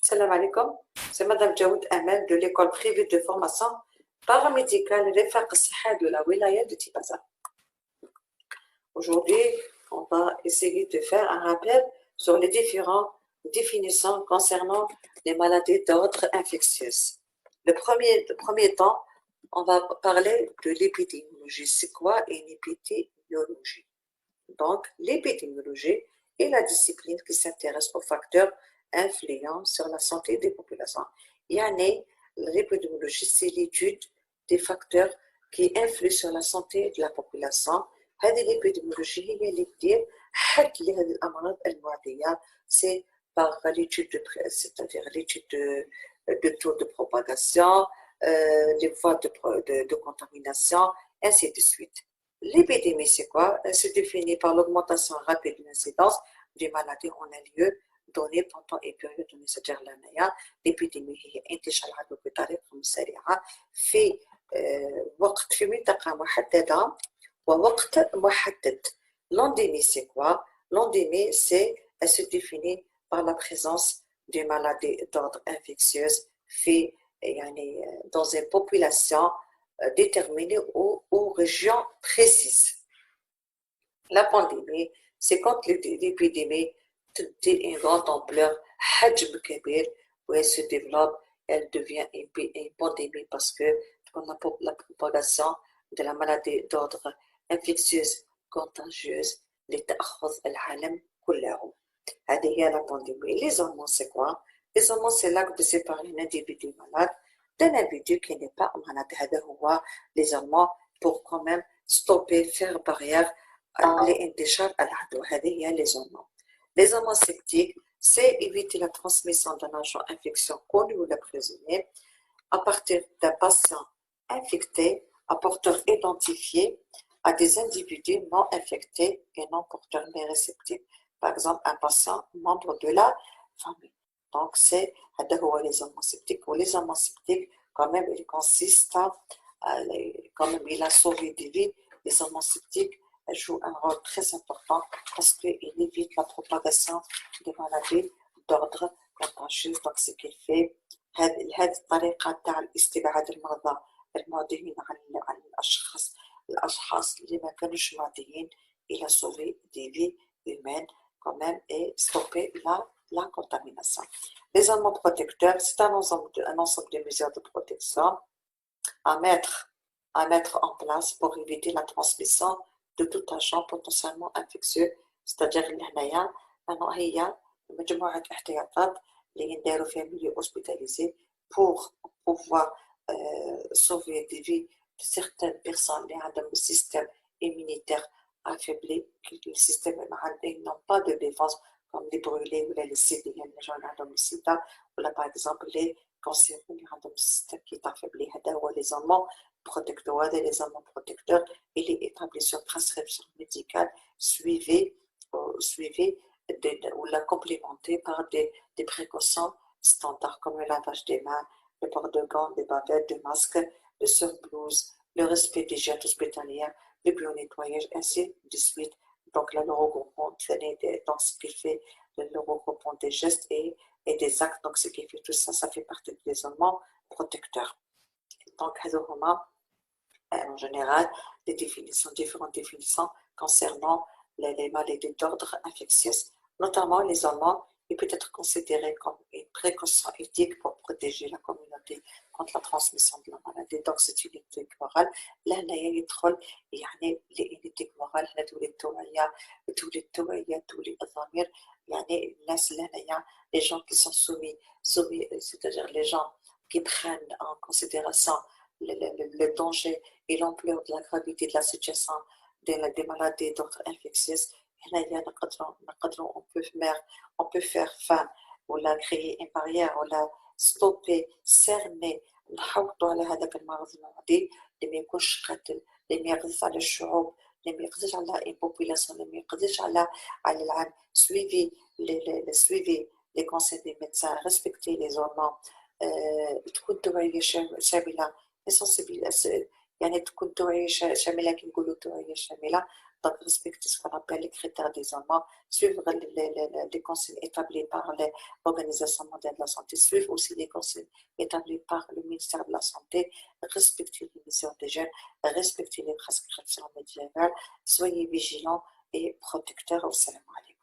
Salam alaikum, c'est Madame Jaoud Ahmed de l'école privée de formation paramédicale Refaq Siha de la wilaya de Tibaza. Aujourd'hui, on va essayer de faire un rappel sur les différentes définitions concernant les maladies d'ordre infectieuses. Le premier temps, on va parler de l'épidémiologie. C'est quoi une épidémiologie? Donc, l'épidémiologie est la discipline qui s'intéresse aux facteurs influents sur la santé des populations. L'épidémiologie, c'est l'étude des facteurs qui influent sur la santé de la population. L'épidémiologie هي اللي بتدير حد لهذه الأمراض المعدية. C'est par l'étude c'est-à-dire l'étude de taux de propagation, les voies de contamination, ainsi de suite. L'épidémie, c'est quoi? Elle se définit par l'augmentation rapide de l'incidence des maladies en un lieu donné pendant une période donnée. C'est-à-dire l'épidémie هي انتشار العدوى بطريقة سريعة في وقت في منطقة محددة ووقت محدد. L'endémie, c'est quoi? L'endémie, elle se définit par la présence d'une maladie d'ordre infectieuse dans une population déterminée aux régions précises. La pandémie, c'est quand l'épidémie tient une grande ampleur, حجم كبير, où elle se développe, elle devient une pandémie parce que la propagation de la maladie d'ordre infectieuse contagieuse لتأخذ العالم كله. هذه هي la pandémie. L'isolement, c'est quoi? L'isolement, c'est l'acte de séparer un individu malade d'un individu qui n'est pas malade. هذا هو l'isolement pour quand même stopper, faire barrière لانتشار العدوى. هذه هي l'isolement. L'isolement septique, c'est éviter la transmission d'un agent infectieux connu ou présumé à partir d'un patient infecté à porteur identifié à des individus non infectés et non porteurs mais réceptifs. Par exemple, un patient membre de la famille. Donc, c'est l'isolement septique. Ou l'isolement septique, quand même, il consiste quand même, il a sauvé des vies. L'isolement septique joue un rôle très important parce qu'il évite la propagation des maladies d'ordre contagieux. Donc, ce qu'il fait, هذه الطريقة تاع الاستبعاد المرضى المعديين عن الأشخاص اللي ما كانوش معديين. Il a sauvé des vies humaines quand même et stoppé la contamination. L'isolement protecteur, c'est un ensemble de mesures de protection à mettre en place pour éviter la transmission de tout agent potentiellement infectieux. C'est-à-dire هنايا هي مجموعة احتياطات اللي نديرو فيها milieu hospitalisé pour pouvoir sauver des vies de certaines personnes qui ont un système immunitaire affaibli, le système n'ont pas de défense comme les brûlés ou les CD, les gens qui ont le sida, ou là par exemple les cancers qui ont un système qui est affaibli. Les aliments protecteurs, il est établi sur prescription médicale, suivi ou la complémentée par des précautions standards comme le lavage des mains, le port de gants, des bavettes, des masques, le surblouse, le respect des gestes hospitalières, le bio-nettoyage, ainsi de suite. Donc, le regroupement, donc ce qui fait le regroupement des gestes et des actes, donc ce qui fait tout ça, ça fait partie de l'isolement protecteur. Donc, en général, différentes définitions concernant les maladies d'ordre infectieux, notamment l'isolement. Il peut être considéré comme une précaution éthique pour protéger la communauté contre la transmission de la maladie. Donc, c'est une éthique morale. Là, يدخل يعني l'éthique morale هنا تولي التوعية تولي الضمير يعني الناس اللي هنايا les gens qui sont soumis c'est-à-dire les gens qui prennent en considération le danger et l'ampleur de la gravité de la situation des maladies d'ordre infectieux. On peut faire fin ou la créer une barrière ou la stopper, cerner, نحوطوا على هذاك المرض المعدي اللي ما يكونش قاتل، اللي ما يقضيش على الشعوب، اللي ما يقضيش على une population، اللي ما يقضيش على العام. suivi les conseils des médecins, respecter les hormones، تكون توعية شاملة، يعني تكون توعية شاملة كي نقولوا توعية شاملة Donc, respecter ce qu'on appelle les critères d'isolement, suivre les consignes établis par l'Organisation mondiale de la santé, suivre aussi les consignes établis par le ministère de la Santé, respecter les mesures d'hygiène, respecter les prescriptions médicales, soyez vigilants et protecteurs. Au salam alaikum.